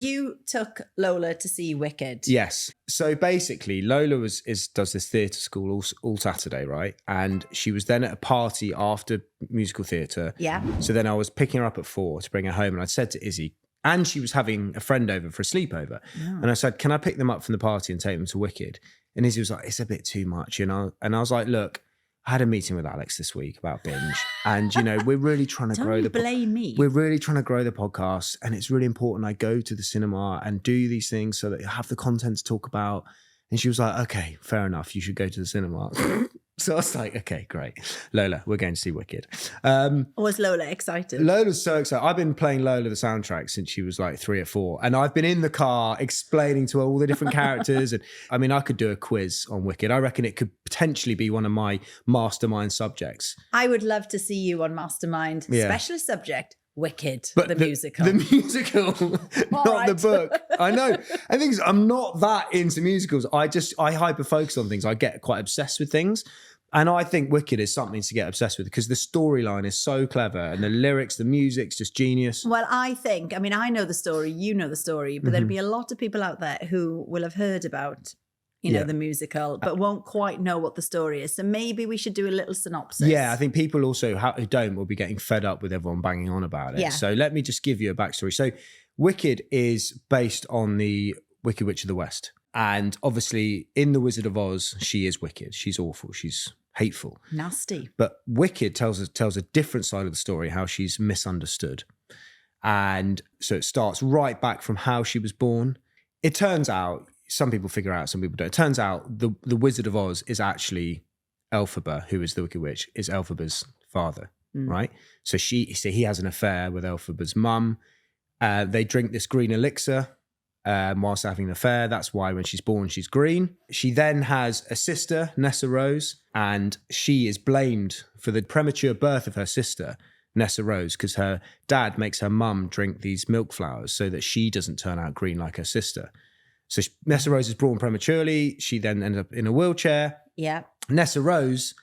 You took Lola to see Wicked. Yes. So basically, Lola does this theatre school all Saturday, right? And she was then at a party after musical theatre. Yeah. So then I was picking her up at 4 to bring her home, and I said to Izzy, and she was having a friend over for a sleepover. Yeah. And I said, can I pick them up from the party and take them to Wicked? And Izzy was like, it's a bit too much, you know? And I was like, look, I had a meeting with Alex this week about binge, and we're really trying to grow blame me. We're really trying to grow the podcast, and it's really important I go to the cinema and do these things so that I have the content to talk about. And she was like, okay, fair enough, you should go to the cinema. So I was like, okay, great. Lola, we're going to see Wicked. Was Lola excited? Lola's so excited. I've been playing Lola the soundtrack since she was like 3 or 4. And I've been in the car explaining to her all the different characters. And I mean, I could do a quiz on Wicked. I reckon it could potentially be one of my mastermind subjects. I would love to see you on Mastermind. Yeah. Specialist subject, Wicked, But the musical. The musical, not the book. I know. I think I'm not that into musicals. I hyper focus on things. I get quite obsessed with things. And I think Wicked is something to get obsessed with because the storyline is so clever and the lyrics, the music's just genius. Well, I know the story, you know the story, but there'll be a lot of people out there who will have heard about, the musical, but won't quite know what the story is. So maybe we should do a little synopsis. Yeah, I think people also who don't will be getting fed up with everyone banging on about it. Yeah. So let me just give you a backstory. So Wicked is based on the Wicked Witch of the West. And obviously in The Wizard of Oz, she is wicked. She's awful. She's hateful. Nasty. But Wicked tells a different side of the story, how she's misunderstood. And so it starts right back from how she was born. It turns out, some people figure out, some people don't. It turns out the Wizard of Oz is actually Elphaba, who is the Wicked Witch, is Elphaba's father, right? So he has an affair with Elphaba's mum. They drink this green elixir whilst having an affair. That's why when she's born, she's green. She then has a sister, Nessa Rose, and she is blamed for the premature birth of her sister, Nessa Rose, because her dad makes her mum drink these milk flowers so that she doesn't turn out green like her sister. So Nessa Rose is born prematurely. She then ends up in a wheelchair. Yeah. Nessa Rose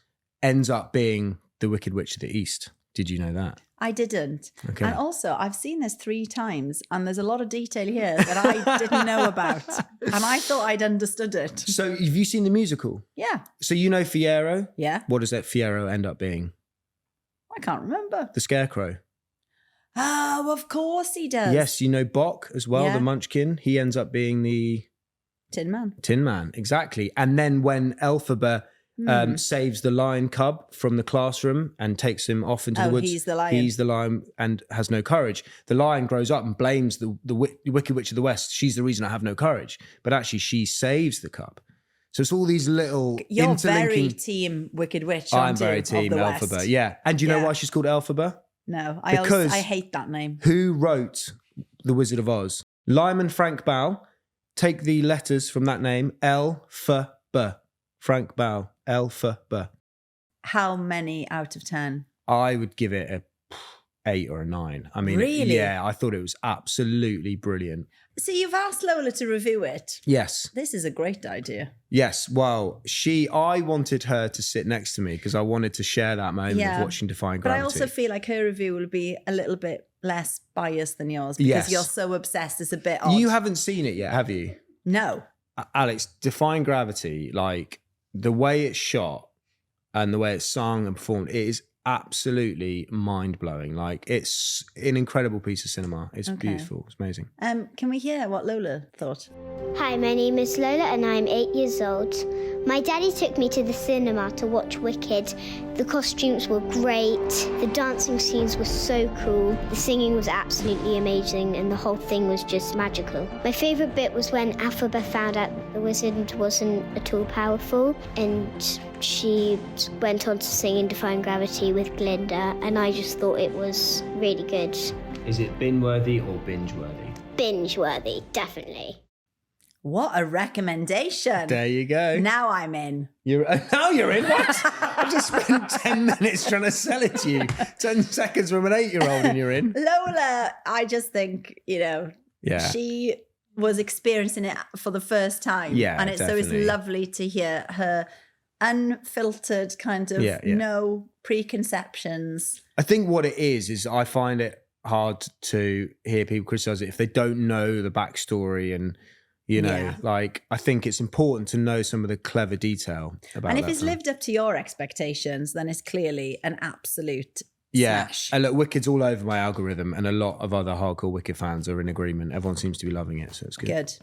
ends up being the Wicked Witch of the East. Did you know that? I didn't. Okay. And also, I've seen this 3 times, and there's a lot of detail here that I didn't know about. And I thought I'd understood it. So have you seen the musical? Yeah. So you know Fiyero? Yeah. What does that Fiyero end up being? I can't remember. The Scarecrow. Oh, of course he does. Yes, you know Bok as well, Yeah. the Munchkin. He ends up being the Tin Man. Tin Man, exactly. And then when Elphaba saves the lion cub from the classroom and takes him off into the woods. He's the lion. He's the lion and has no courage. The lion grows up and blames the Wicked Witch of the West. She's the reason I have no courage. But actually, she saves the cub. So it's all these little You're interlinking... very team Wicked Witch, I'm aren't you, very of team the Elphaba, West? yeah. And do you know Yeah. why she's called Elphaba? No, I hate that name. Who wrote The Wizard of Oz? Lyman Frank Bow. Take the letters from that name. Elphaba. Frank Bow. Elphaba. How many out of 10? I would give it a 8 or a 9. I mean, Really? yeah, I thought it was absolutely brilliant. So you've asked Lola to review it. Yes. This is a great idea. Yes. Well, I wanted her to sit next to me because I wanted to share that moment of watching Defying But Gravity. I also feel like her review will be a little bit less biased than yours because Yes. you're so obsessed. It's a bit odd. You haven't seen it yet, have you? No. Alex, Defying Gravity, like the way it's shot and the way it's sung and performed, it is absolutely mind-blowing. Like it's an incredible piece of cinema. It's beautiful. It's amazing. Can we hear what Lola thought? Hi, my name is Lola and I'm 8 years old. My daddy took me to the cinema to watch Wicked. The costumes were great, the dancing scenes were so cool, the singing was absolutely amazing, and the whole thing was just magical. My favourite bit was when Elphaba found out that the wizard wasn't at all powerful, and she went on to sing in Defying Gravity with Glinda, and I just thought it was really good. Is it binge-worthy or binge-worthy? Binge-worthy, definitely. What a recommendation. There you go. Now I'm in. Now you're in? What? I've just spent 10 minutes trying to sell it to you. 10 seconds from an 8-year-old and you're in. Lola, I just think, Yeah. she was experiencing it for the first time. Yeah, and so it's definitely. lovely to hear her unfiltered kind of no preconceptions. I think what it is I find it hard to hear people criticize it if they don't know the backstory and, you know, like, I think it's important to know some of the clever detail about it. And if it's lived up to your expectations, then it's clearly an absolute smash. And look, Wicked's all over my algorithm, and a lot of other hardcore Wicked fans are in agreement. Everyone seems to be loving it, so it's good. Good.